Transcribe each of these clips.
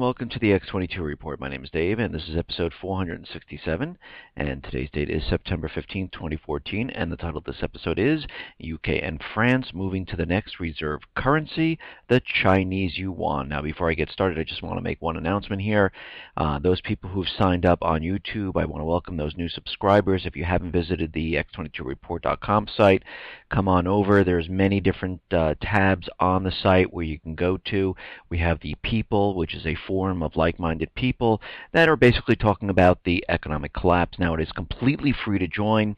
welcome to the X22 Report. My name is Dave, and this is episode 467, and today's date is September 15, 2014, and the title of this episode is UK and France moving to the next reserve currency, the Chinese Yuan. Now, before I get started, I just want to make one announcement here. Those people who've signed up on YouTube, I want to welcome those new subscribers. If you haven't visited the X22report.com site, come on over. There's many different tabs on the site where you can go to. We have the People, which is a forum of like-minded people that are basically talking about the economic collapse. Now, it is completely free to join.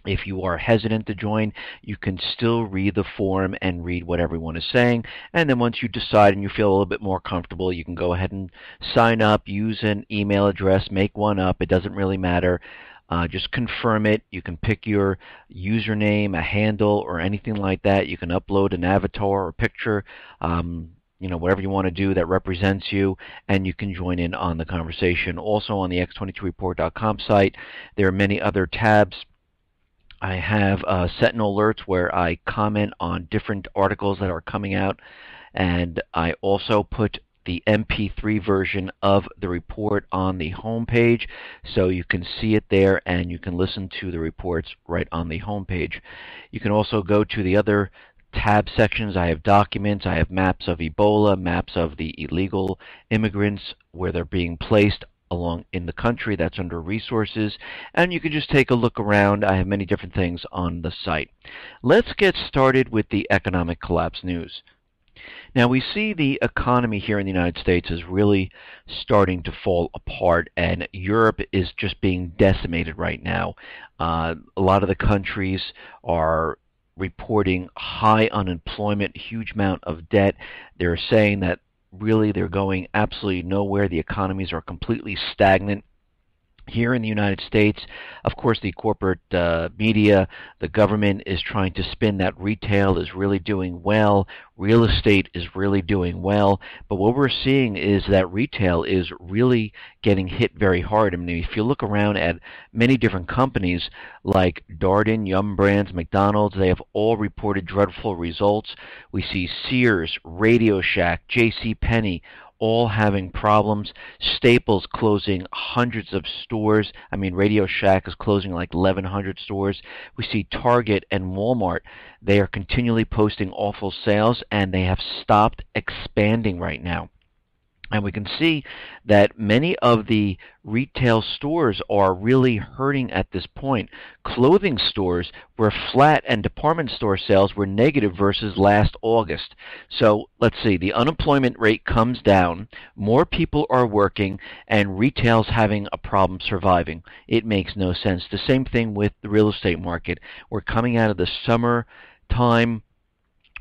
If you are hesitant to join, you can still read the forum and read what everyone is saying. And then once you decide and you feel a little bit more comfortable, you can go ahead and sign up, use an email address, make one up. It doesn't really matter. Just confirm it. You can pick your username, a handle, or anything like that. You can upload an avatar or picture, whatever you want to do that represents you, and you can join in on the conversation. Also on the X22report.com site, there are many other tabs. I have Sentinel alerts where I comment on different articles that are coming out, and I also put the MP3 version of the report on the home page, so you can see it there and you can listen to the reports right on the home page. You can also go to the other tab sections. I have documents, I have maps of Ebola, maps of the illegal immigrants where they're being placed along in the country. That's under resources, and you can just take a look around. I have many different things on the site. Let's get started with the economic collapse news. Now, we see the economy here in the United States is really starting to fall apart, and Europe is just being decimated right now. A lot of the countries are reporting high unemployment, huge amount of debt. They're saying that really they're going absolutely nowhere. The economies are completely stagnant. Here in the United States, of course, the corporate media, the government is trying to spin that retail is really doing well, real estate is really doing well, but what we're seeing is that retail is really getting hit very hard. I mean, if you look around at many different companies like Darden, Yum Brands, McDonald's, they have all reported dreadful results. We see Sears, Radio Shack, JCPenney, all having problems. Staples closing hundreds of stores. I mean, Radio Shack is closing like 1,100 stores. We see Target and Walmart. They are continually posting awful sales, and they have stopped expanding right now. And we can see that many of the retail stores are really hurting at this point. Clothing stores were flat and department store sales were negative versus last August. So let's see, the unemployment rate comes down, more people are working, and retail's having a problem surviving. It makes no sense. The same thing with the real estate market. We're coming out of the summer time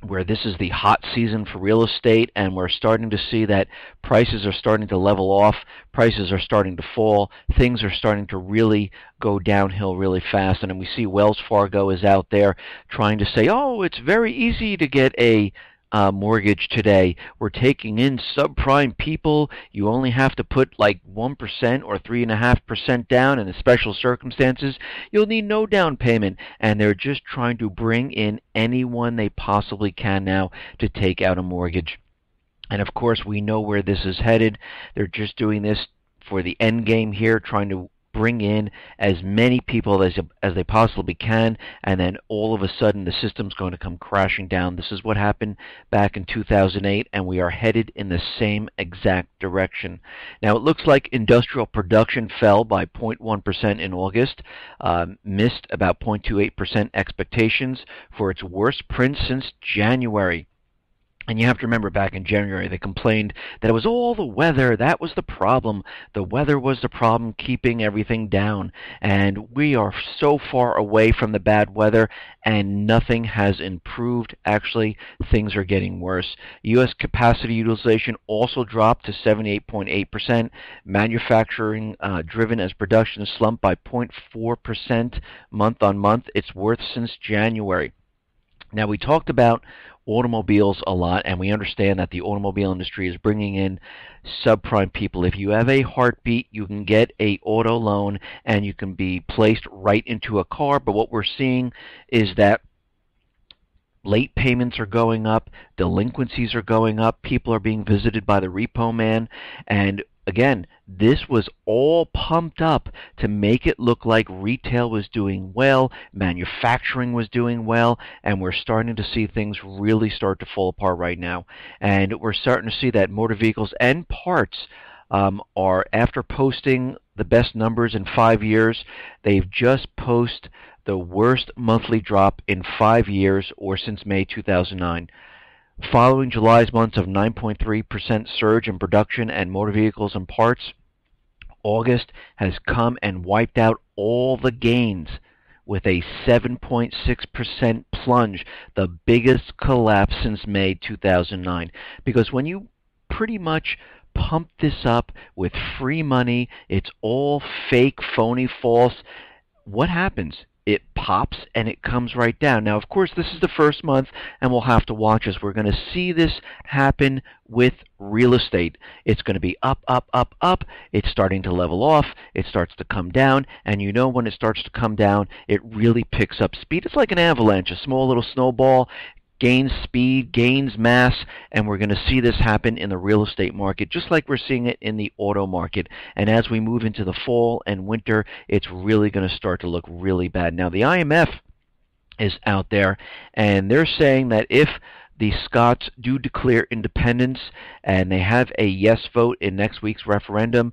where this is the hot season for real estate, and we're starting to see that prices are starting to level off, prices are starting to fall, things are starting to really go downhill really fast. And then we see Wells Fargo is out there trying to say, oh, it's very easy to get a mortgage today. We're taking in subprime people. You only have to put like 1% or 3.5% down, and in special circumstances, you'll need no down payment. And they're just trying to bring in anyone they possibly can now to take out a mortgage. And of course, we know where this is headed. They're just doing this for the end game here, trying to bring in as many people as they possibly can, and then all of a sudden the system's going to come crashing down. This is what happened back in 2008, and we are headed in the same exact direction. Now, it looks like industrial production fell by 0.1% in August, missed about 0.28% expectations for its worst print since January. And you have to remember, back in January, they complained that it was all the weather. That was the problem. The weather was the problem keeping everything down. And we are so far away from the bad weather, and nothing has improved. Actually, things are getting worse. U.S. capacity utilization also dropped to 78.8%. Manufacturing driven as production slumped by 0.4% month on month. Its worst since January. Now, we talked about automobiles a lot, and we understand that the automobile industry is bringing in subprime people. If you have a heartbeat, you can get a auto loan and you can be placed right into a car. But what we're seeing is that Late payments are going up, delinquencies are going up, people are being visited by the repo man, and again, this was all pumped up to make it look like retail was doing well, manufacturing was doing well, and we're starting to see things really start to fall apart right now. And we're starting to see that motor vehicles and parts are, after posting the best numbers in 5 years, they've just posted the worst monthly drop in 5 years or since May 2009. Following July's months of 9.3% surge in production and motor vehicles and parts, August has come and wiped out all the gains with a 7.6% plunge, the biggest collapse since May 2009. Because when you pretty much pump this up with free money, it's all fake, phony, false, what happens? It pops and it comes right down. Now, of course, this is the first month, and we'll have to watch as we're going to see this happen with real estate. It's going to be up, up, up, up. It's starting to level off. It starts to come down, and you know when it starts to come down, it really picks up speed. It's like an avalanche, a small little snowball. Gains speed, gains mass, and we're going to see this happen in the real estate market just like we're seeing it in the auto market. And as we move into the fall and winter, it's really going to start to look really bad. Now, the IMF is out there, and they're saying that if the Scots do declare independence and they have a yes vote in next week's referendum,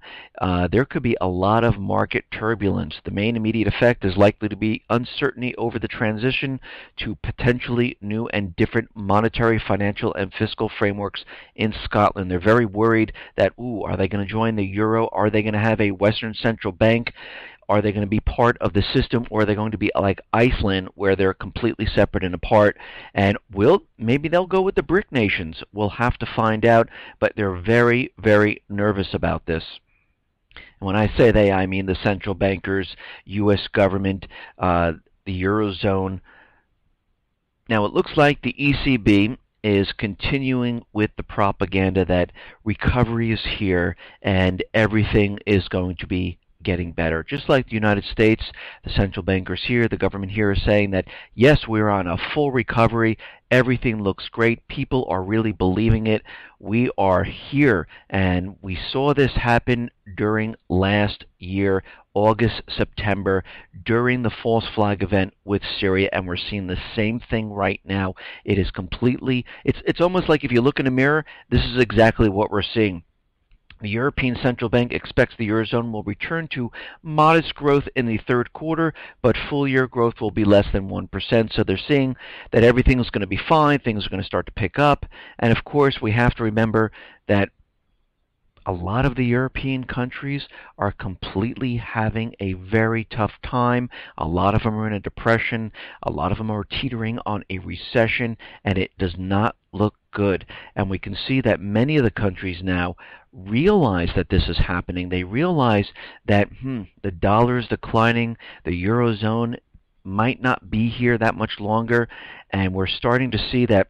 there could be a lot of market turbulence. The main immediate effect is likely to be uncertainty over the transition to potentially new and different monetary, financial, and fiscal frameworks in Scotland. They're very worried that, are they going to join the euro? Are they going to have a Western central bank? Are they going to be part of the system, or are they going to be like Iceland, where they're completely separate and apart? And maybe they'll go with the BRIC nations. We'll have to find out, but they're very, very nervous about this. And when I say they, I mean the central bankers, U.S. government, the Eurozone. Now, it looks like the ECB is continuing with the propaganda that recovery is here and everything is going to be getting better. Just like the United States, the central bankers here, the government here is saying that, yes, we're on a full recovery. Everything looks great. People are really believing it. We are here. And we saw this happen during last year, August, September, during the false flag event with Syria, and we're seeing the same thing right now. It is completely, it's almost like if you look in a mirror, this is exactly what we're seeing. The European Central Bank expects the Eurozone will return to modest growth in the third quarter, but full-year growth will be less than 1%. So they're seeing that everything is going to be fine, things are going to start to pick up. And of course, we have to remember that a lot of the European countries are completely having a very tough time. A lot of them are in a depression. A lot of them are teetering on a recession, and it does not look good. And we can see that many of the countries now realize that this is happening. They realize that the dollar is declining, the Eurozone might not be here that much longer, and we're starting to see that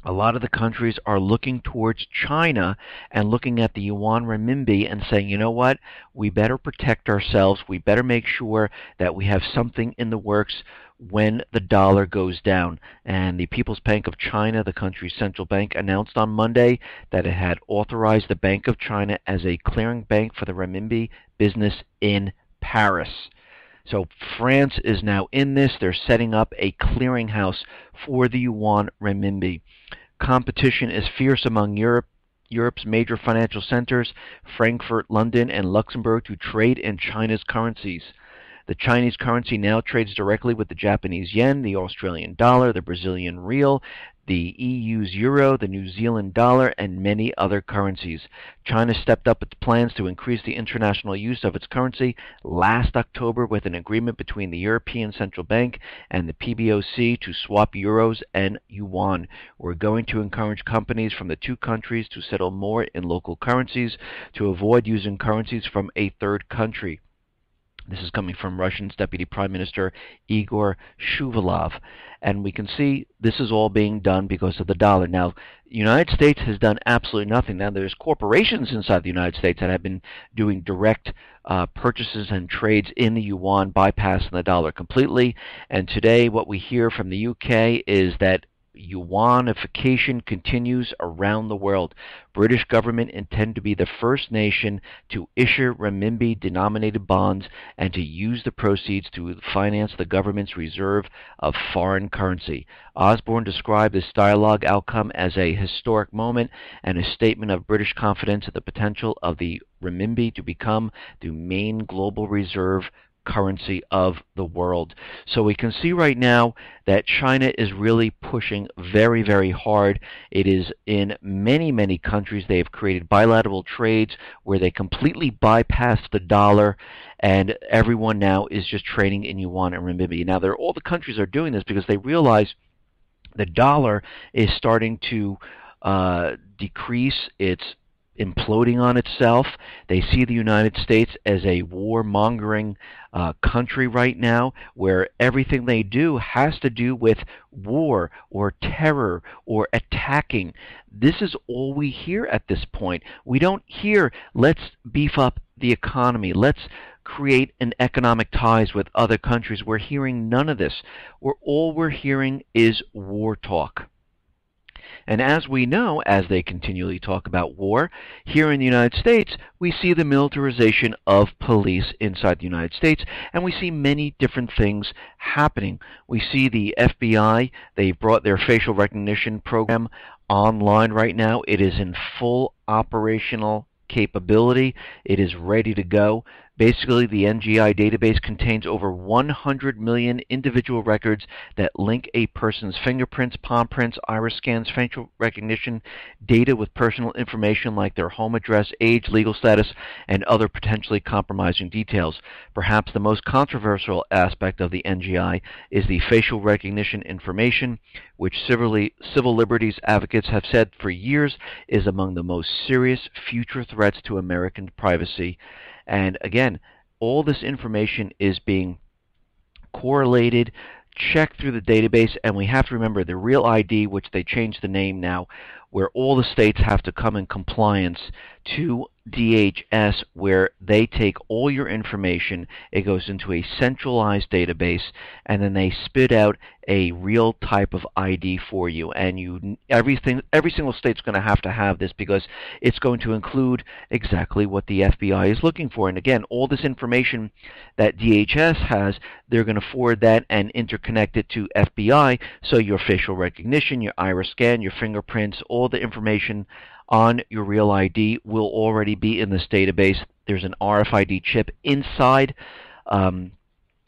a lot of the countries are looking towards China and looking at the Yuan renminbi and saying, you know what, we better protect ourselves, we better make sure that we have something in the works when the dollar goes down. And the People's Bank of China, the country's central bank, announced on Monday that it had authorized the Bank of China as a clearing bank for the renminbi business in Paris. So France is now in this. They're setting up a clearinghouse for the Yuan renminbi. Competition is fierce among Europe's major financial centers, Frankfurt, London, and Luxembourg, to trade in China's currencies. The Chinese currency now trades directly with the Japanese yen, the Australian dollar, the Brazilian real, the EU's euro, the New Zealand dollar, and many other currencies. China stepped up its plans to increase the international use of its currency last October with an agreement between the European Central Bank and the PBOC to swap euros and yuan. We're going to encourage companies from the two countries to settle more in local currencies to avoid using currencies from a third country. This is coming from Russian's Deputy Prime Minister Igor Shuvalov. And we can see this is all being done because of the dollar. Now, the United States has done absolutely nothing. Now, there's corporations inside the United States that have been doing direct purchases and trades in the yuan, bypassing the dollar completely. And today, what we hear from the UK is that Yuanification continues around the world. British government intend to be the first nation to issue renminbi-denominated bonds and to use the proceeds to finance the government's reserve of foreign currency. Osborne described this dialogue outcome as a historic moment and a statement of British confidence in the potential of the renminbi to become the main global reserve currency of the world. So we can see right now that China is really pushing very, very hard. It is in many, many countries. They have created bilateral trades where they completely bypass the dollar, and everyone now is just trading in yuan and renminbi. Now, all the countries are doing this because they realize the dollar is starting to decrease. It's imploding on itself. They see the United States as a warmongering country right now, where everything they do has to do with war or terror or attacking. This is all we hear at this point. We don't hear, let's beef up the economy, let's create an economic ties with other countries. We're hearing none of this. All we're hearing is war talk. And as we know, as they continually talk about war, here in the United States, we see the militarization of police inside the United States, and we see many different things happening. We see the FBI, they brought their facial recognition program online right now. It is in full operational capability. It is ready to go. Basically, the NGI database contains over 100 million individual records that link a person's fingerprints, palm prints, iris scans, facial recognition data with personal information like their home address, age, legal status, and other potentially compromising details. Perhaps the most controversial aspect of the NGI is the facial recognition information, which civil liberties advocates have said for years is among the most serious future threats to American privacy. And again, all this information is being correlated, checked through the database, and we have to remember the Real ID, which they changed the name now, where all the states have to come in compliance to DHS, where they take all your information, it goes into a centralized database, and then they spit out a real type of ID for you. And every single state's going to have this, because it's going to include exactly what the FBI is looking for. And again, all this information that DHS has, they're going to forward that and interconnect it to FBI, so your facial recognition, your iris scan, your fingerprints, all the information on your Real ID will already be in this database. There's an RFID chip inside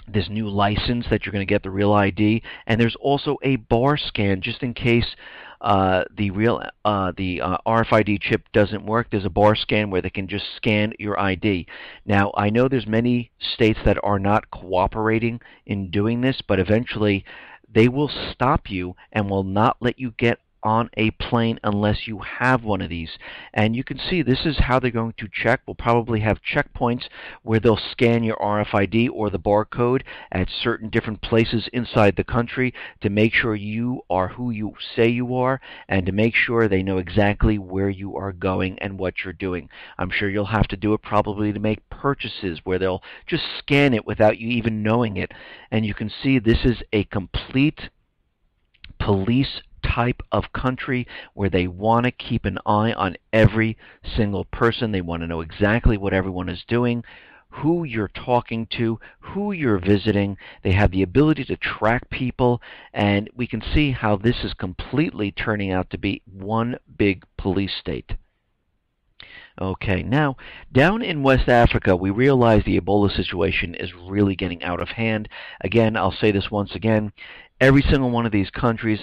this new license that you're going to get, the Real ID, and there's also a bar scan just in case the RFID chip doesn't work. There's a bar scan where they can just scan your ID. Now, I know there's many states that are not cooperating in doing this, but eventually they will stop you and will not let you get on a plane unless you have one of these. And you can see this is how they're going to check. We'll probably have checkpoints where they'll scan your RFID or the barcode at certain different places inside the country to make sure you are who you say you are, and to make sure they know exactly where you are going and what you're doing. I'm sure you'll have to do it probably to make purchases where they'll just scan it without you even knowing it. And you can see this is a complete police type of country where they want to keep an eye on every single person. They want to know exactly what everyone is doing, who you're talking to, who you're visiting. They have the ability to track people, and we can see how this is completely turning out to be one big police state. Okay, now, down in West Africa, we realize the Ebola situation is really getting out of hand. Again, I'll say this once again, every single one of these countries,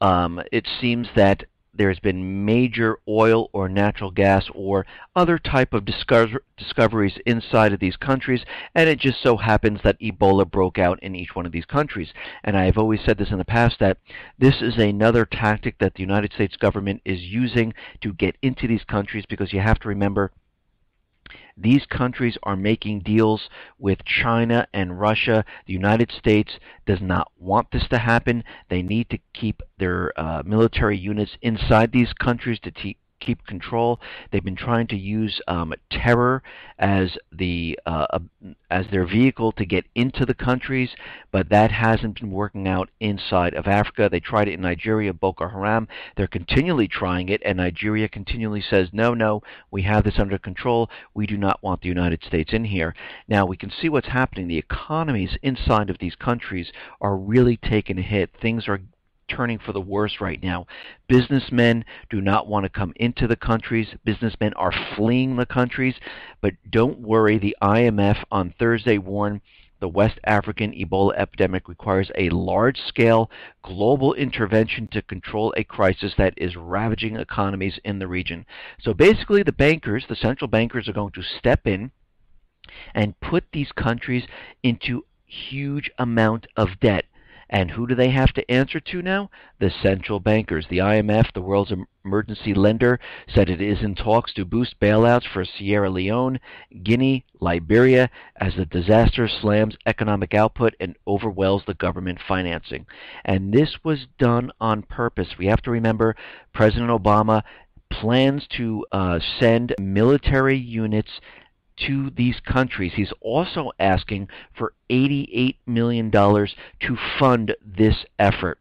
it seems that there's been major oil or natural gas or other type of discoveries inside of these countries, and it just so happens that Ebola broke out in each one of these countries. And I have always said this in the past, that this is another tactic that the United States government is using to get into these countries, because you have to remember, these countries are making deals with China and Russia. The United States does not want this to happen. They need to keep their military units inside these countries to keep control. They've been trying to use terror as their vehicle to get into the countries, but that hasn't been working out inside of Africa. They tried it in Nigeria, Boko Haram. They're continually trying it, and Nigeria continually says, no, no, we have this under control. We do not want the United States in here. Now, we can see what's happening. The economies inside of these countries are really taking a hit. Things are turning for the worse right now. Businessmen do not want to come into the countries. Businessmen are fleeing the countries. But don't worry, the IMF on Thursday warned the West African Ebola epidemic requires a large-scale global intervention to control a crisis that is ravaging economies in the region. So basically the bankers, the central bankers, are going to step in and put these countries into huge amount of debt. And who do they have to answer to now? The central bankers. The IMF, the world's emergency lender, said it is in talks to boost bailouts for Sierra Leone, Guinea, Liberia, as the disaster slams economic output and overwhelms the government financing. And this was done on purpose. We have to remember President Obama plans to send military units to these countries. He's also asking for $88 million to fund this effort.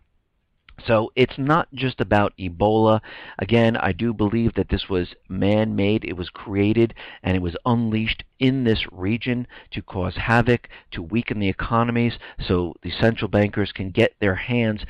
So it's not just about Ebola. Again, I do believe that this was man-made. It was created and it was unleashed in this region to cause havoc, to weaken the economies, so the central bankers can get their hands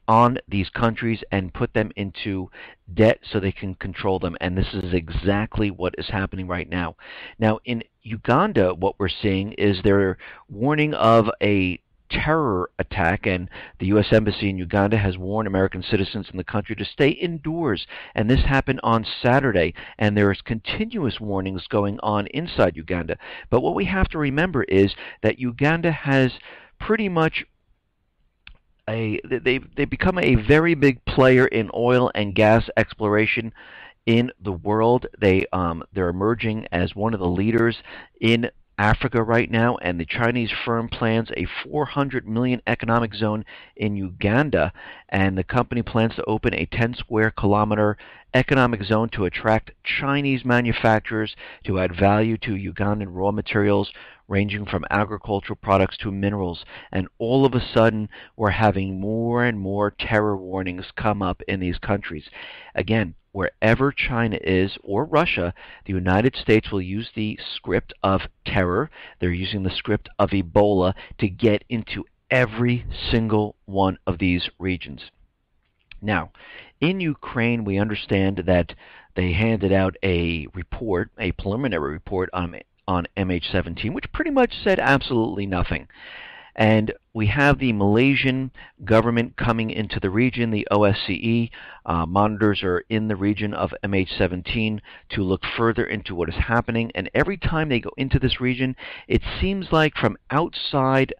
on these countries and put them into debt so they can control them. And this is exactly what is happening right now. Now, in Uganda, what we're seeing is they're warning of a terror attack, and the U.S. Embassy in Uganda has warned American citizens in the country to stay indoors. And this happened on Saturday, and there is continuous warnings going on inside Uganda. But what we have to remember is that Uganda has pretty much they've become a very big player in oil and gas exploration in the world. They're emerging as one of the leaders in Africa right now, and the Chinese firm plans a 400 million economic zone in Uganda, and the company plans to open a 10 square kilometer economic zone to attract Chinese manufacturers to add value to Ugandan raw materials ranging from agricultural products to minerals. And all of a sudden, we're having more and more terror warnings come up in these countries. Again, wherever China is, or Russia, the United States will use the script of terror. They're using the script of Ebola to get into every single one of these regions. Now, in Ukraine, we understand that they handed out a report, a preliminary report on MH17, which pretty much said absolutely nothing. And we have the Malaysian government coming into the region. The OSCE monitors are in the region of MH17 to look further into what is happening. And every time they go into this region, it seems like from outside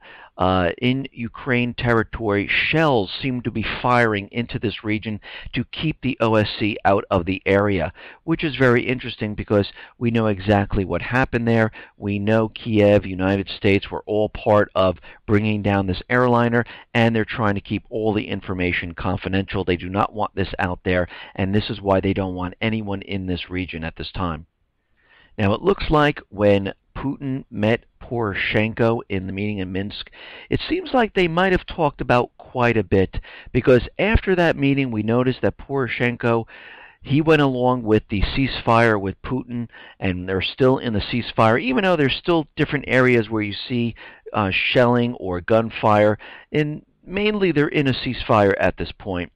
in Ukraine territory, shells seem to be firing into this region to keep the OSCE out of the area, which is very interesting because we know exactly what happened there. We know Kiev, United States, were all part of bringing down this airliner, and they're trying to keep all the information confidential. They do not want this out there, and this is why they don't want anyone in this region at this time. Now, it looks like when Putin met Poroshenko in the meeting in Minsk, it seems like they might have talked about quite a bit, because after that meeting we noticed that Poroshenko, he went along with the ceasefire with Putin, and they're still in the ceasefire, even though there's still different areas where you see shelling or gunfire, and mainly they're in a ceasefire at this point.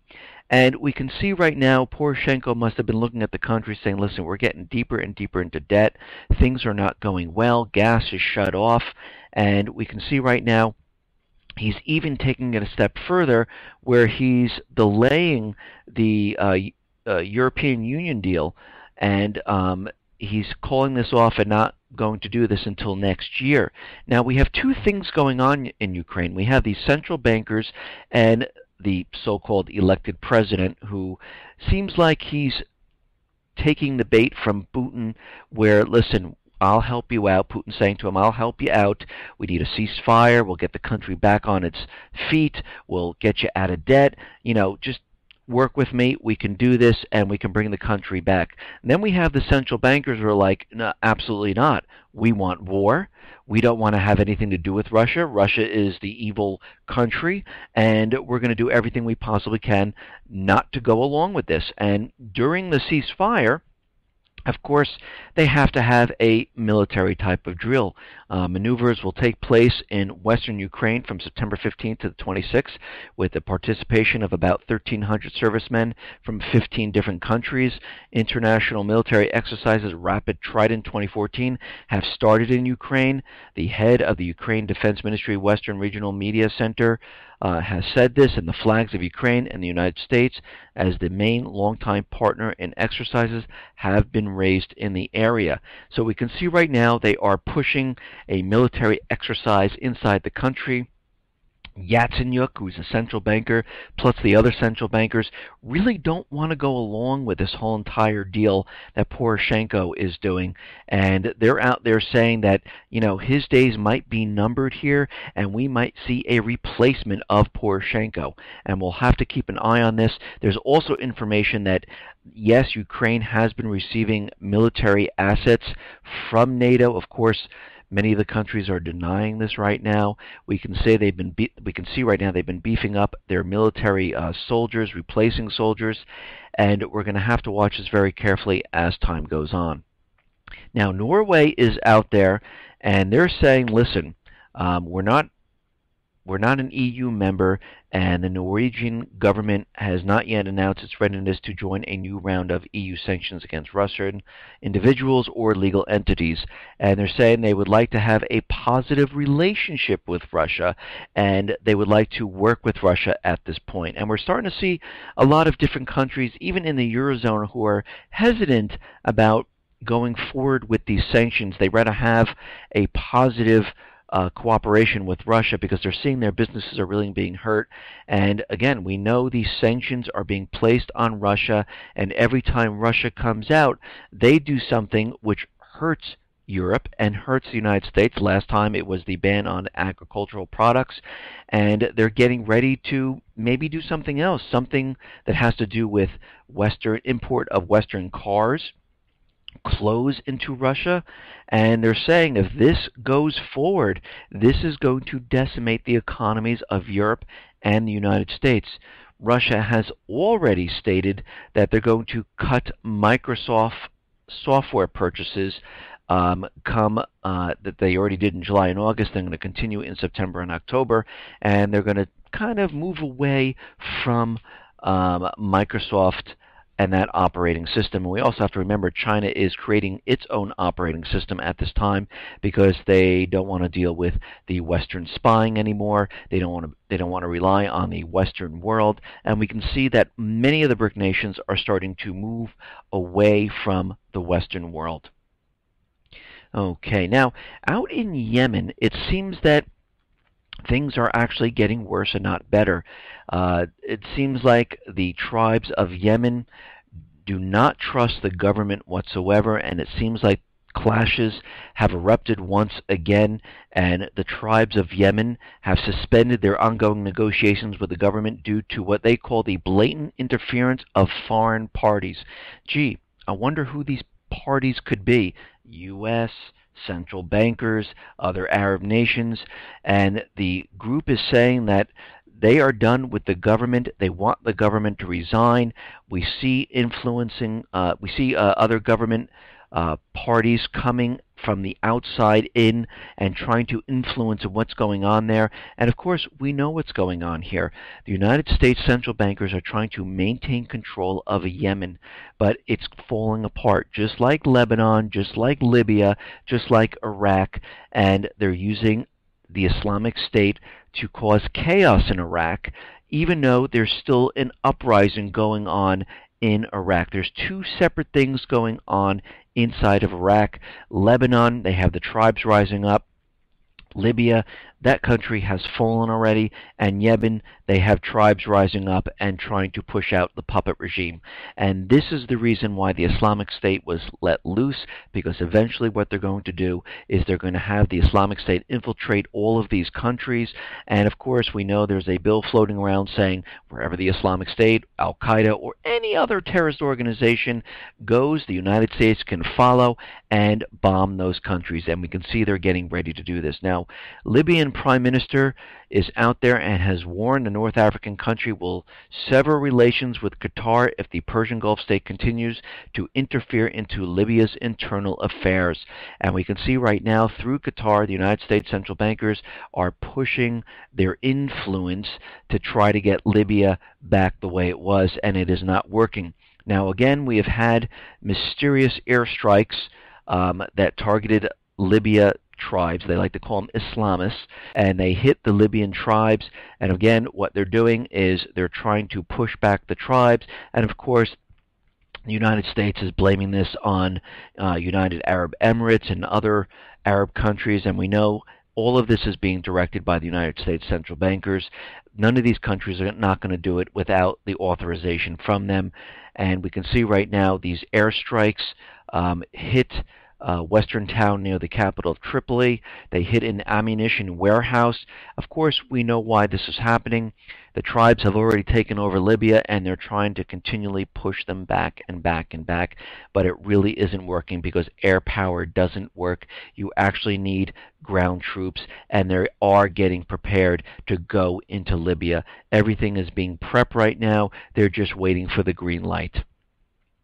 And we can see right now Poroshenko must have been looking at the country saying, listen, we're getting deeper and deeper into debt. Things are not going well. Gas is shut off. And we can see right now he's even taking it a step further where he's delaying the European Union deal. And he's calling this off and not going to do this until next year. Now, we have two things going on in Ukraine. We have these central bankers and the so-called elected president, who seems like he's taking the bait from Putin where, listen, I'll help you out. Putin saying to him, I'll help you out. We need a ceasefire. We'll get the country back on its feet. We'll get you out of debt. You know, just work with me, we can do this, and we can bring the country back. And then we have the central bankers who are like, no, absolutely not. We want war. We don't want to have anything to do with Russia. Russia is the evil country, and we're going to do everything we possibly can not to go along with this. And during the ceasefire, of course, they have to have a military type of drill. Maneuvers will take place in western Ukraine from September 15th to the 26th with the participation of about 1,300 servicemen from 15 different countries. International military exercises Rapid Trident 2014 have started in Ukraine. The head of the Ukraine Defense Ministry Western Regional Media Center has said this, and the flags of Ukraine and the United States as the main longtime partner in exercises have been raised in the area. So we can see right now they are pushing a military exercise inside the country. Yatsenyuk, who's a central banker, plus the other central bankers, really don't want to go along with this whole entire deal that Poroshenko is doing. And they're out there saying that, his days might be numbered here, and we might see a replacement of Poroshenko. And we'll have to keep an eye on this. There's also information that, yes, Ukraine has been receiving military assets from NATO. Of course, many of the countries are denying this right now. We can see right now they've been beefing up their military soldiers, replacing soldiers, and we're going to have to watch this very carefully as time goes on. Now, Norway is out there, and they're saying, listen, we're not an EU member, and the Norwegian government has not yet announced its readiness to join a new round of EU sanctions against Russian individuals or legal entities. And they're saying they would like to have a positive relationship with Russia, and they would like to work with Russia at this point. And we're starting to see a lot of different countries, even in the Eurozone, who are hesitant about going forward with these sanctions. They rather have a positive cooperation with Russia because they're seeing their businesses are really being hurt. And again, we know these sanctions are being placed on Russia, and every time Russia comes out, they do something which hurts Europe and hurts the United States. Last time it was the ban on agricultural products, and they're getting ready to maybe do something else, something that has to do with import of Western cars, clothes into Russia. And they're saying if this goes forward, this is going to decimate the economies of Europe and the United States. Russia has already stated that they're going to cut Microsoft software purchases that they already did in July and August. They're going to continue in September and October, and they're going to kind of move away from Microsoft and that operating system. And we also have to remember China is creating its own operating system at this time because they don't want to deal with the Western spying anymore. They don't want to rely on the Western world. And we can see that many of the BRIC nations are starting to move away from the Western world. Okay, now out in Yemen, it seems that things are actually getting worse and not better. It seems like the tribes of Yemen do not trust the government whatsoever, and it seems like clashes have erupted once again, and the tribes of Yemen have suspended their ongoing negotiations with the government due to what they call the blatant interference of foreign parties. Gee, I wonder who these parties could be. U.S., central bankers, other Arab nations, and the group is saying that they are done with the government. They want the government to resign. We see other government parties coming from the outside in and trying to influence what's going on there. And of course, we know what's going on here. The United States central bankers are trying to maintain control of Yemen, but it's falling apart, just like Lebanon, just like Libya, just like Iraq, and they're using the Islamic State to cause chaos in Iraq, even though there's still an uprising going on in Iraq. There's two separate things going on inside of Iraq. Lebanon, they have the tribes rising up. Libya, that country has fallen already, and Yemen, they have tribes rising up and trying to push out the puppet regime. And this is the reason why the Islamic State was let loose, because eventually what they're going to do is they're going to have the Islamic State infiltrate all of these countries. And of course, we know there's a bill floating around saying wherever the Islamic State, Al-Qaeda, or any other terrorist organization goes, the United States can follow and bomb those countries. And we can see they're getting ready to do this. Now, Libyan Prime Minister is out there and has warned the North African country will sever relations with Qatar if the Persian Gulf state continues to interfere into Libya's internal affairs. And we can see right now through Qatar, the United States central bankers are pushing their influence to try to get Libya back the way it was, and it is not working. Now again, we have had mysterious airstrikes that targeted Libya tribes. They like to call them Islamists, and they hit the Libyan tribes. And again, what they're doing is they're trying to push back the tribes. And of course, the United States is blaming this on United Arab Emirates and other Arab countries, and we know all of this is being directed by the United States central bankers. None of these countries are not going to do it without the authorization from them. And we can see right now these airstrikes hit western town near the capital of Tripoli. They hit an ammunition warehouse. Of course, we know why this is happening. The tribes have already taken over Libya, and they're trying to continually push them back and back and back, but it really isn't working because air power doesn't work. You actually need ground troops, and they are getting prepared to go into Libya. Everything is being prepped right now. They're just waiting for the green light.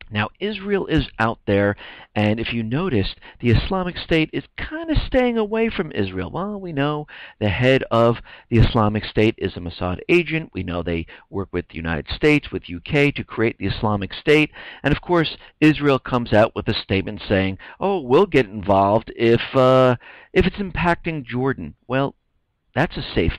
Now, Israel is out there, and if you noticed, the Islamic State is kind of staying away from Israel. Well, we know the head of the Islamic State is a Mossad agent. We know they work with the United States, with UK, to create the Islamic State. And of course, Israel comes out with a statement saying, oh, we'll get involved if it's impacting Jordan. Well, that's a safe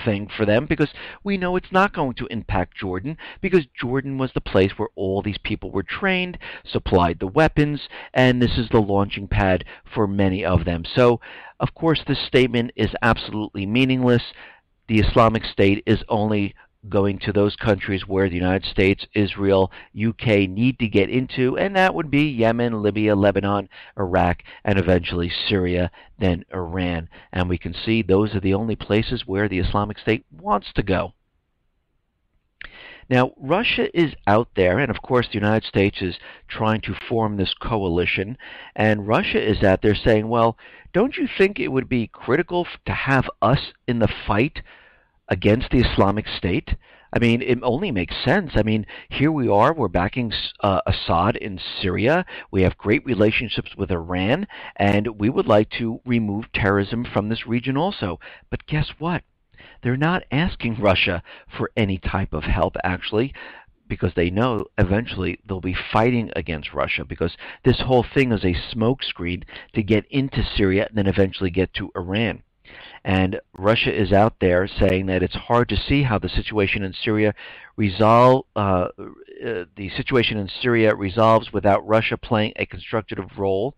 thing for them, because we know it's not going to impact Jordan, because Jordan was the place where all these people were trained, supplied the weapons, and this is the launching pad for many of them. So, of course, this statement is absolutely meaningless. The Islamic State is only going to those countries where the United States, Israel, UK need to get into, and that would be Yemen, Libya, Lebanon, Iraq, and eventually Syria, then Iran. And we can see those are the only places where the Islamic State wants to go. Now, Russia is out there, and of course the United States is trying to form this coalition, and Russia is out there saying, well, don't you think it would be critical to have us in the fight against the Islamic State? I mean, it only makes sense. I mean, here we are, we're backing Assad in Syria. We have great relationships with Iran, and we would like to remove terrorism from this region also. But guess what? They're not asking Russia for any type of help, actually, because they know eventually they'll be fighting against Russia, because this whole thing is a smokescreen to get into Syria and then eventually get to Iran. And Russia is out there saying that it's hard to see how the situation in Syria resolves without Russia playing a constructive role.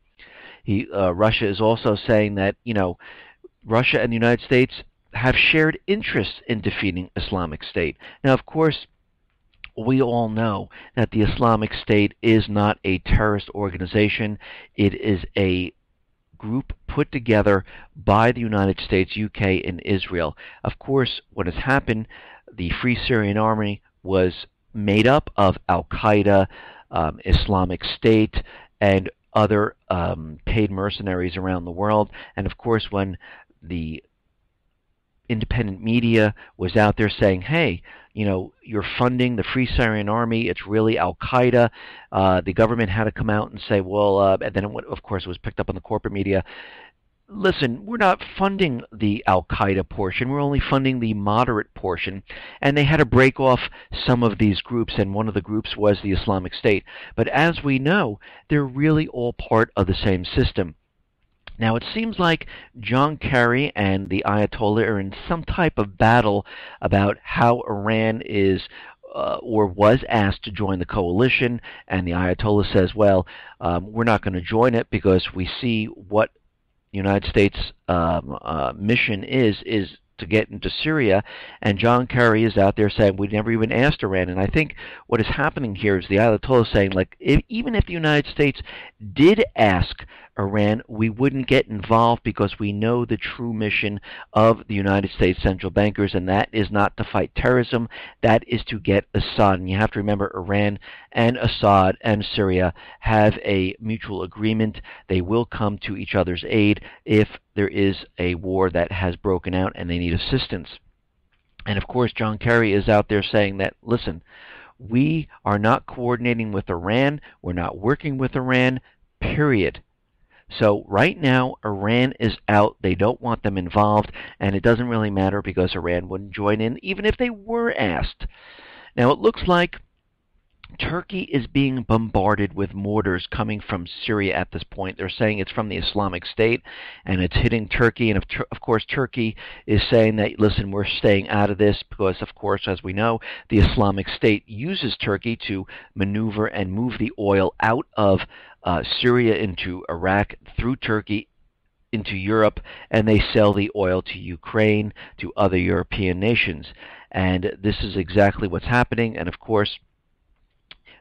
Russia is also saying that, you know, Russia and the United States have shared interests in defeating Islamic State. Now, of course, we all know that the Islamic State is not a terrorist organization. It is a group put together by the United States, UK, and Israel. Of course, what has happened, the Free Syrian Army was made up of Al-Qaeda, Islamic State, and other paid mercenaries around the world. And of course, when the independent media was out there saying, hey, you know, you're funding the Free Syrian Army, it's really Al-Qaeda, the government had to come out and say, well, and then of course it was picked up on the corporate media, listen, we're not funding the Al-Qaeda portion, we're only funding the moderate portion. And they had to break off some of these groups, and one of the groups was the Islamic State. But as we know, they're really all part of the same system. Now, it seems like John Kerry and the Ayatollah are in some type of battle about how Iran is or was asked to join the coalition, and the Ayatollah says, well, we're not going to join it because we see what the United States mission is to get into Syria, and John Kerry is out there saying we never even asked Iran. And I think what is happening here is the Ayatollah saying, like, even if the United States did ask Iran, we wouldn't get involved because we know the true mission of the United States central bankers, and that is not to fight terrorism, that is to get Assad. And you have to remember, Iran and Assad and Syria have a mutual agreement. They will come to each other's aid if there is a war that has broken out and they need assistance. And of course, John Kerry is out there saying that, listen, we are not coordinating with Iran, we're not working with Iran, period. So right now, Iran is out. They don't want them involved, and it doesn't really matter because Iran wouldn't join in even if they were asked. Now, it looks like Turkey is being bombarded with mortars coming from Syria at this point. They're saying it's from the Islamic State, and it's hitting Turkey. And of course, Turkey is saying that, listen, we're staying out of this because, of course, as we know, the Islamic State uses Turkey to maneuver and move the oil out of Syria into Iraq, through Turkey into Europe, and they sell the oil to Ukraine, to other European nations. And this is exactly what's happening. And of course,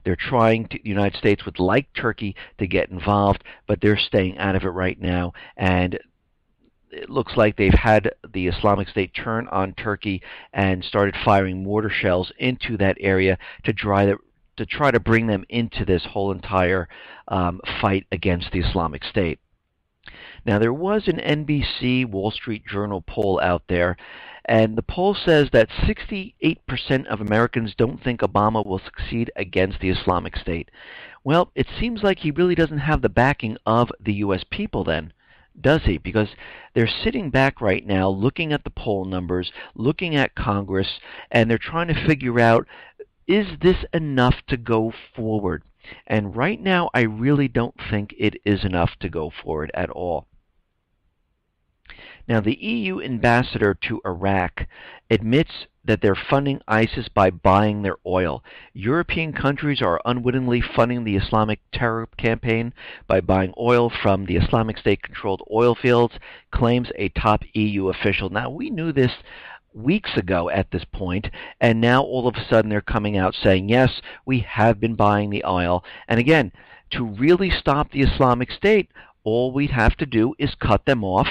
they're trying to, the United States would like Turkey to get involved, but they're staying out of it right now. And it looks like they've had the Islamic State turn on Turkey and started firing mortar shells into that area to try to bring them into this whole entire fight against the Islamic State. Now, there was an NBC Wall Street Journal poll out there, and the poll says that 68% of Americans don't think Obama will succeed against the Islamic State. Well, it seems like he really doesn't have the backing of the U.S. people then, does he? Because they're sitting back right now looking at the poll numbers, looking at Congress, and they're trying to figure out, is this enough to go forward? And right now, I really don't think it is enough to go forward at all. Now, the EU ambassador to Iraq admits that they're funding ISIS by buying their oil. European countries are unwittingly funding the Islamic terror campaign by buying oil from the Islamic State-controlled oil fields, claims a top EU official. Now, we knew this weeks ago at this point, and now all of a sudden they're coming out saying, yes, we have been buying the oil. And again, to really stop the Islamic State, all we'd have to do is cut them off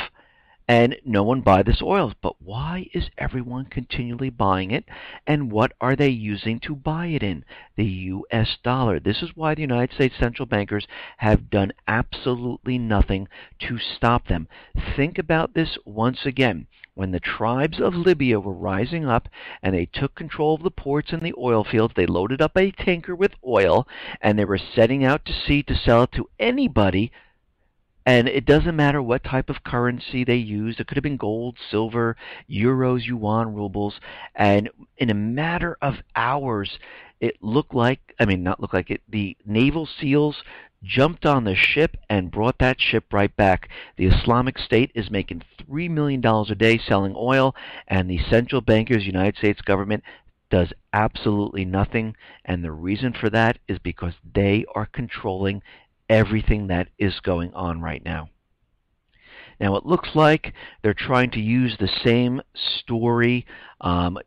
and no one buy this oil. But why is everyone continually buying it, and what are they using to buy it in? The U.S. dollar. This is why the United States central bankers have done absolutely nothing to stop them. Think about this once again. When the tribes of Libya were rising up and they took control of the ports and the oil fields, they loaded up a tanker with oil and they were setting out to sea to sell it to anybody. And it doesn't matter what type of currency they used. It could have been gold, silver, euros, yuan, rubles. And in a matter of hours, it looked like, the naval SEALs jumped on the ship and brought that ship right back. The Islamic State is making $3 million a day selling oil, and the central bankers, United States government, does absolutely nothing. And the reason for that is because they are controlling everything that is going on right now. Now, it looks like they're trying to use the same story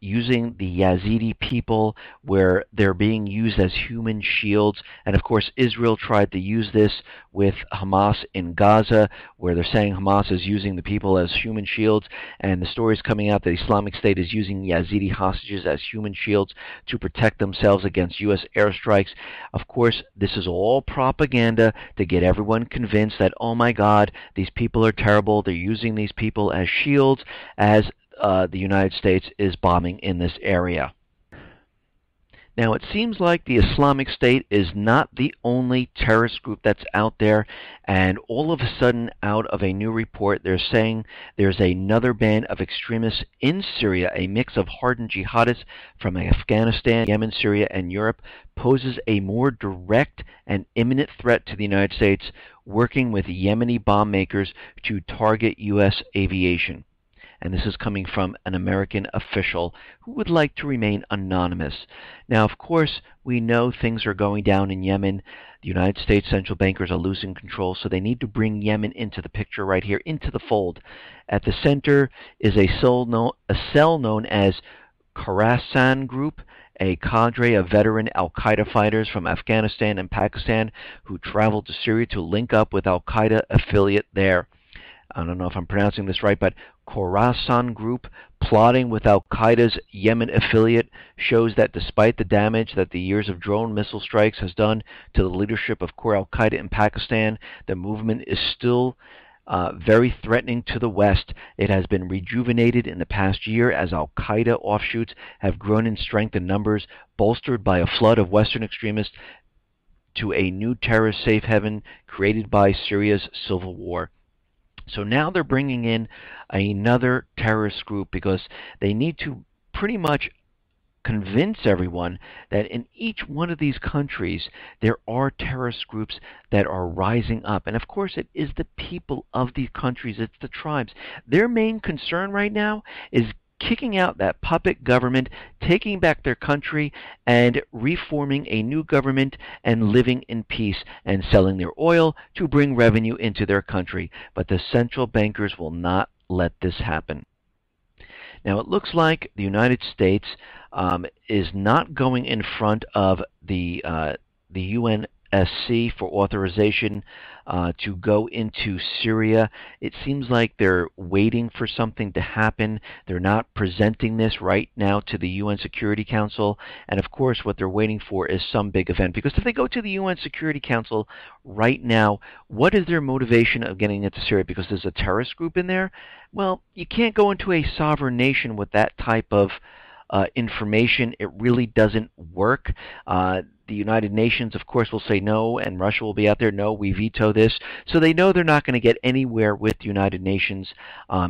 using the Yazidi people, where they're being used as human shields. And of course, Israel tried to use this with Hamas in Gaza, where they're saying Hamas is using the people as human shields. And the story is coming out that Islamic State is using Yazidi hostages as human shields to protect themselves against U.S. airstrikes. Of course, this is all propaganda to get everyone convinced that, oh my God, these people are terrible. They're using these people as shields as the United States is bombing in this area. Now, it seems like the Islamic State is not the only terrorist group that's out there, and all of a sudden, out of a new report, they're saying there's another band of extremists in Syria, a mix of hardened jihadists from Afghanistan, Yemen, Syria, and Europe, poses a more direct and imminent threat to the United States, working with Yemeni bomb makers to target U.S. aviation. and this is coming from an American official who would like to remain anonymous. Now, of course, we know things are going down in Yemen. The United States central bankers are losing control, so they need to bring Yemen into the picture right here, into the fold. At the center is a cell known as Khorasan Group, a cadre of veteran al-Qaeda fighters from Afghanistan and Pakistan who traveled to Syria to link up with al-Qaeda affiliate there. I don't know if I'm pronouncing this right, but Khorasan Group plotting with al-Qaeda's Yemen affiliate shows that despite the damage that the years of drone missile strikes has done to the leadership of core al-Qaeda in Pakistan, the movement is still very threatening to the West. It has been rejuvenated in the past year as al-Qaeda offshoots have grown in strength and numbers, bolstered by a flood of Western extremists to a new terrorist safe haven created by Syria's civil war. So now they're bringing in another terrorist group because they need to pretty much convince everyone that in each one of these countries there are terrorist groups that are rising up. And of course it is the people of these countries, it's the tribes. Their main concern right now is kicking out that puppet government, taking back their country, and reforming a new government and living in peace and selling their oil to bring revenue into their country. But the central bankers will not let this happen. Now it looks like the United States is not going in front of the UNSC for authorization to go into Syria. It seems like they're waiting for something to happen. They're not presenting this right now to the UN Security Council. And of course, what they're waiting for is some big event. Because if they go to the UN Security Council right now, what is their motivation of getting into Syria? Because there's a terrorist group in there? Well, you can't go into a sovereign nation with that type of information. It really doesn't work. The United Nations, of course, will say no, and Russia will be out there, no, we veto this. So they know they're not going to get anywhere with the United Nations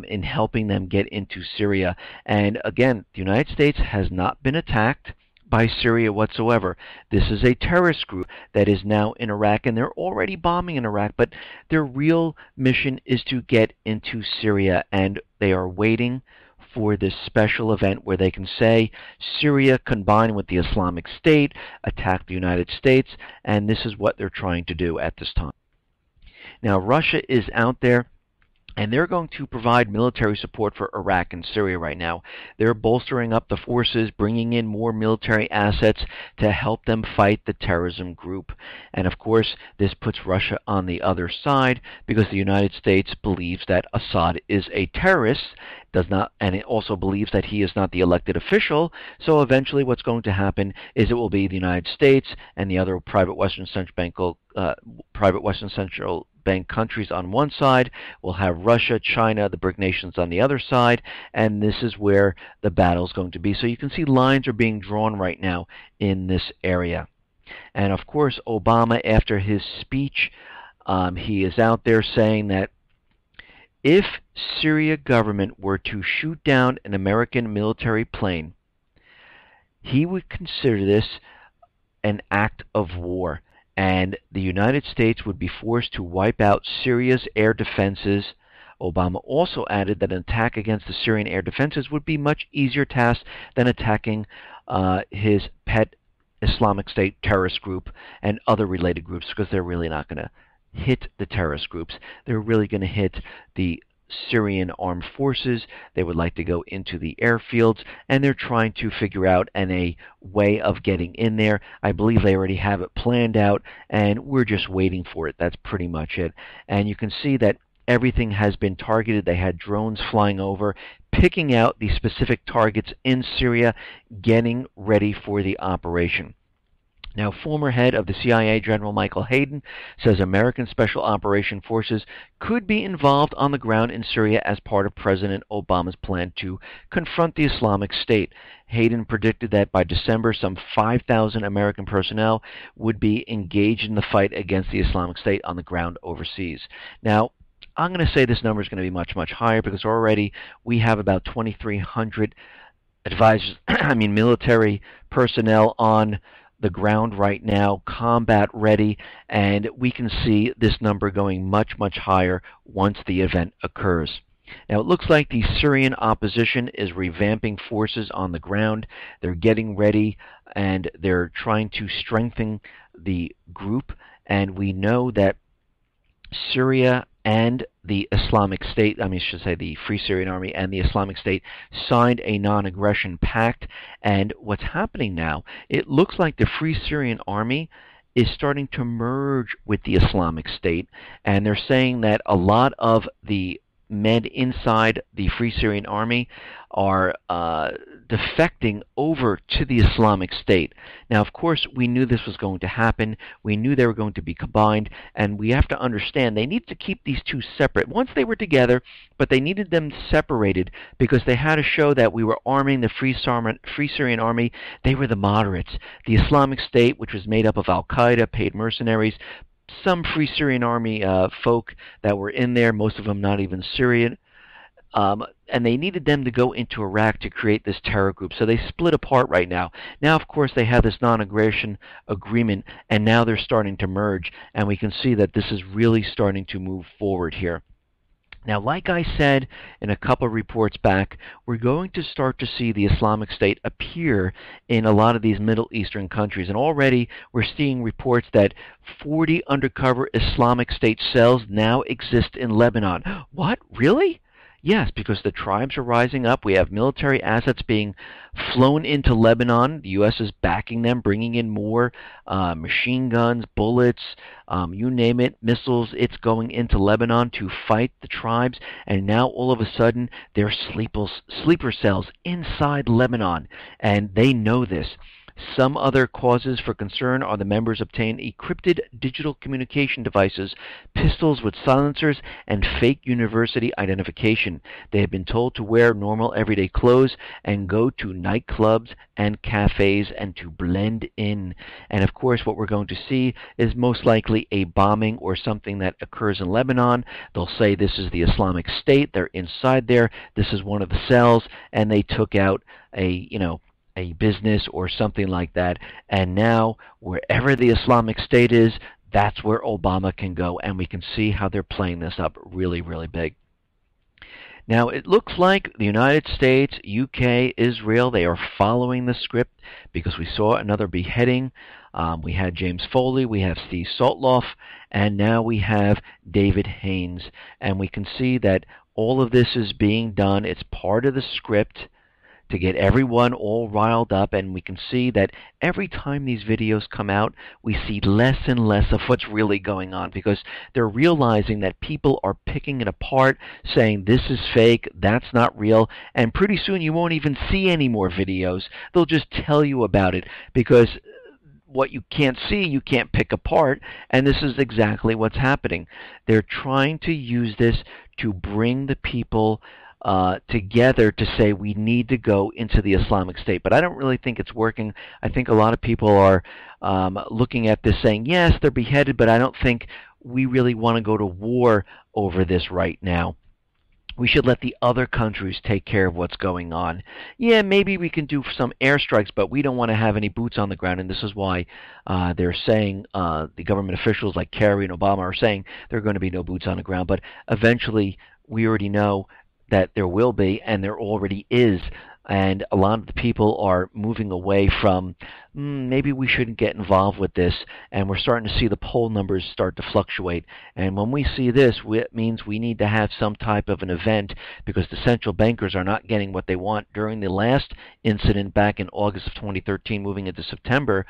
in helping them get into Syria. And again, the United States has not been attacked by Syria whatsoever. This is a terrorist group that is now in Iraq, and they're already bombing in Iraq, but their real mission is to get into Syria, and they are waiting for this special event where they can say Syria combined with the Islamic State attacked the United States, and this is what they're trying to do at this time. Now Russia is out there, and they're going to provide military support for Iraq and Syria right now. They're bolstering up the forces, bringing in more military assets to help them fight the terrorism group. And of course, this puts Russia on the other side because the United States believes that Assad is a terrorist, and it also believes that he is not the elected official. So eventually what's going to happen is it will be the United States and the other private Western Central Bank countries on one side. We'll have Russia, China, the BRIC nations on the other side, and this is where the battle is going to be. So you can see lines are being drawn right now in this area. And of course, Obama, after his speech, he is out there saying that if Syria government were to shoot down an American military plane, he would consider this an act of war, and the United States would be forced to wipe out Syria's air defenses. Obama also added that an attack against the Syrian air defenses would be a much easier task than attacking his pet Islamic State terrorist group and other related groups, because they're really not going to hit the terrorist groups. They're really going to hit the Syrian armed forces. They would like to go into the airfields, and they're trying to figure out a way of getting in there. I believe they already have it planned out, and we're just waiting for it. That's pretty much it. And you can see that everything has been targeted. They had drones flying over, picking out the specific targets in Syria, getting ready for the operation. Now, former head of the CIA, General Michael Hayden, says American Special Operation Forces could be involved on the ground in Syria as part of President Obama's plan to confront the Islamic State. Hayden predicted that by December, some 5,000 American personnel would be engaged in the fight against the Islamic State on the ground overseas. Now, I'm going to say this number is going to be much, much higher because already we have about 2,300 advisors, military personnel on the ground right now, combat ready, and we can see this number going much, much higher once the event occurs. Now, it looks like the Syrian opposition is revamping forces on the ground. They're getting ready, and they're trying to strengthen the group. And we know that Syria and the Islamic State, I should say the Free Syrian Army and the Islamic State signed a non-aggression pact. And what's happening now, it looks like the Free Syrian Army is starting to merge with the Islamic State, and they're saying that a lot of the men inside the Free Syrian Army are defecting over to the Islamic State. Now, of course, we knew this was going to happen. We knew they were going to be combined, and we have to understand they need to keep these two separate. Once they were together, but they needed them separated because they had to show that we were arming the Free Syrian Army. They were the moderates. The Islamic State, which was made up of Al-Qaeda, paid mercenaries, some Free Syrian Army folk that were in there, most of them not even Syrian, and they needed them to go into Iraq to create this terror group. So they split apart right now. Now, of course, they have this non-aggression agreement, and now they're starting to merge, and we can see that this is really starting to move forward here. Now, like I said in a couple of reports back, we're going to start to see the Islamic State appear in a lot of these Middle Eastern countries. And already we're seeing reports that 40 undercover Islamic State cells now exist in Lebanon. What? Really? Yes, because the tribes are rising up. We have military assets being flown into Lebanon. The U.S. is backing them, bringing in more machine guns, bullets, you name it, missiles. It's going into Lebanon to fight the tribes. And now all of a sudden, there are sleeper cells inside Lebanon, and they know this. Some other causes for concern are the members obtain encrypted digital communication devices, pistols with silencers, and fake university identification. They have been told to wear normal everyday clothes and go to nightclubs and cafes and to blend in. And of course, what we're going to see is most likely a bombing or something that occurs in Lebanon. They'll say this is the Islamic State. They're inside there. This is one of the cells, and they took out a business or something like that, and now wherever the Islamic State is, that's where Obama can go, and we can see how they're playing this up really, really big. Now, it looks like the United States, UK, Israel, they are following the script because we saw another beheading. We had James Foley, we have Steve Saltloff, and now we have David Haynes, and we can see that all of this is being done. It's part of the script to get everyone all riled up, and we can see that every time these videos come out, we see less and less of what's really going on because they're realizing that people are picking it apart, saying this is fake, that's not real, and pretty soon you won't even see any more videos. They'll just tell you about it because what you can't see, you can't pick apart, and this is exactly what's happening. They're trying to use this to bring the people together to say we need to go into the Islamic State. But I don't really think it's working. I think a lot of people are looking at this saying, yes, they're beheaded, but I don't think we really want to go to war over this right now. We should let the other countries take care of what's going on. Yeah, maybe we can do some airstrikes, but we don't want to have any boots on the ground, and this is why they're saying, the government officials like Kerry and Obama are saying there are going to be no boots on the ground, but eventually we already know that there will be, and there already is, and a lot of the people are moving away from maybe we shouldn't get involved with this, and we're starting to see the poll numbers start to fluctuate. And when we see this, it means we need to have some type of an event because the central bankers are not getting what they want. During the last incident back in August of 2013 moving into September,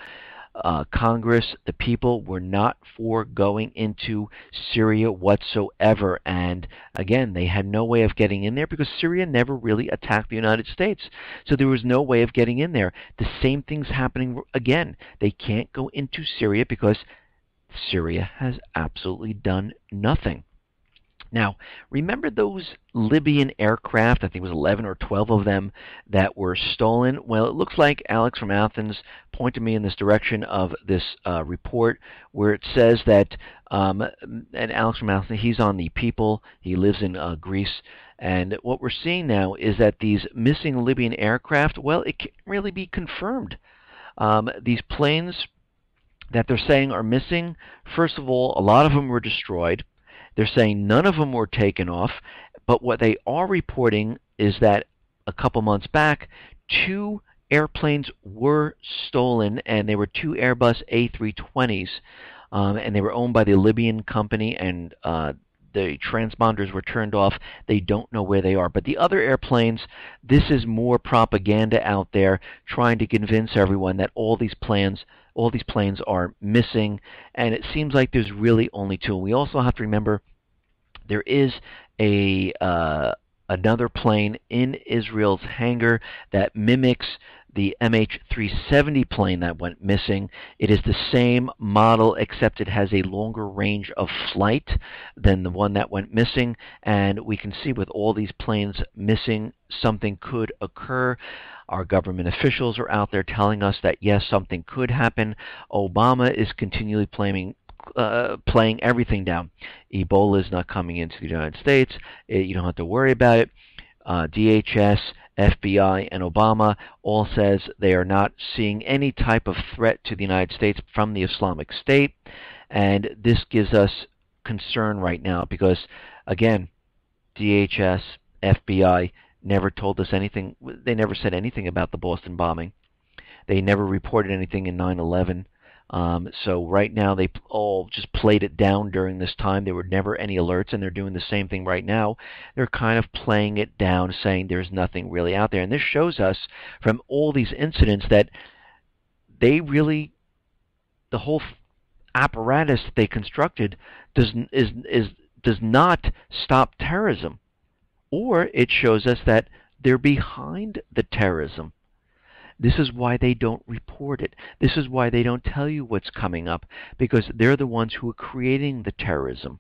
Congress, the people were not for going into Syria whatsoever. And again, they had no way of getting in there because Syria never really attacked the United States. So there was no way of getting in there. The same thing's happening again. They can't go into Syria because Syria has absolutely done nothing. Now, remember those Libyan aircraft, I think it was 11 or 12 of them, that were stolen? Well, it looks like Alex from Athens pointed me in this direction of this report where it says that, and Alex from Athens, he's on the People, he lives in Greece, and what we're seeing now is that these missing Libyan aircraft, well, it can't really be confirmed. These planes that they're saying are missing, first of all, a lot of them were destroyed. They're saying none of them were taken off. But what they are reporting is that a couple months back, 2 airplanes were stolen, and they were 2 Airbus A320s, and they were owned by the Libyan company, and the transponders were turned off. They don't know where they are. But the other airplanes, this is more propaganda out there trying to convince everyone that all these planes are missing, and it seems like there's really only 2. And we also have to remember there is another plane in Israel's hangar that mimics the MH370 plane that went missing. It is the same model, except it has a longer range of flight than the one that went missing. And we can see with all these planes missing, something could occur. Our government officials are out there telling us that, yes, something could happen. Obama is continually playing everything down. Ebola is not coming into the United States. You don't have to worry about it. DHS, FBI, and Obama all says they are not seeing any type of threat to the United States from the Islamic State. And this gives us concern right now because, again, DHS, FBI never told us anything. They never said anything about the Boston bombing. They never reported anything in 9/11. So right now they all just played it down during this time. There were never any alerts, and they're doing the same thing right now. They're kind of playing it down, saying there's nothing really out there. And this shows us from all these incidents that they really, the whole apparatus that they constructed does not stop terrorism. Or it shows us that they're behind the terrorism. This is why they don't report it. This is why they don't tell you what's coming up, because they're the ones who are creating the terrorism.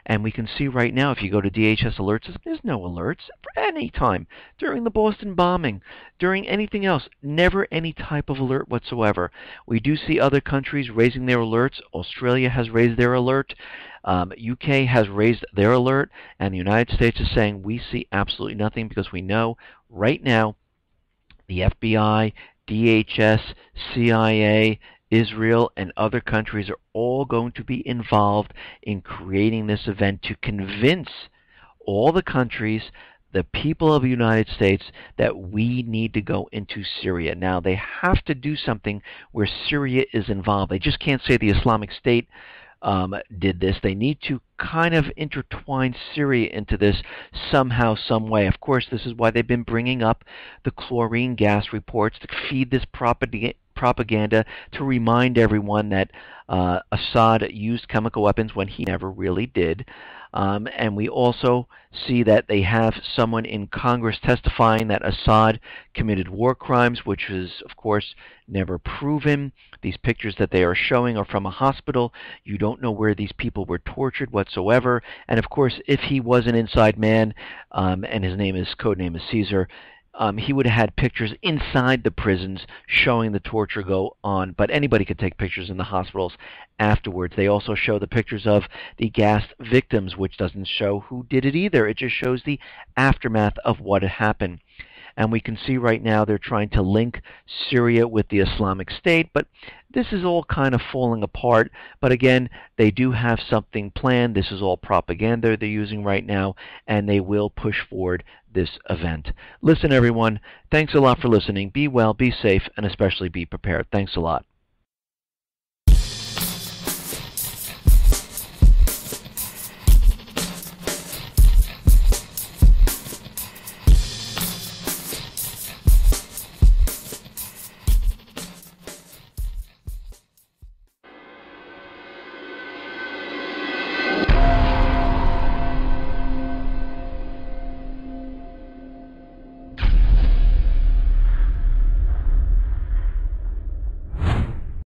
And we can see right now, if you go to DHS alerts, there's no alerts for any time. During the Boston bombing, during anything else, never any type of alert whatsoever. We do see other countries raising their alerts. Australia has raised their alert. UK has raised their alert. And the United States is saying we see absolutely nothing because we know right now the FBI, DHS, CIA, Israel, and other countries are all going to be involved in creating this event to convince all the countries, the people of the United States, that we need to go into Syria. Now, they have to do something where Syria is involved. They just can't say the Islamic State did this. They need to kind of intertwine Syria into this somehow, some way. Of course, this is why they've been bringing up the chlorine gas reports to feed this propaganda to remind everyone that Assad used chemical weapons when he never really did. And we also see that they have someone in Congress testifying that Assad committed war crimes, which is, of course, never proven. These pictures that they are showing are from a hospital. You don't know where these people were tortured whatsoever. And, of course, if he was an inside man, and his codename is Caesar, he would have had pictures inside the prisons showing the torture go on, but anybody could take pictures in the hospitals afterwards. They also show the pictures of the gassed victims, which doesn't show who did it either. It just shows the aftermath of what had happened. And we can see right now they're trying to link Syria with the Islamic State, but this is all kind of falling apart. But again, they do have something planned. This is all propaganda they're using right now, and they will push forward this event. Listen, everyone, thanks a lot for listening. Be well, be safe, and especially be prepared. Thanks a lot.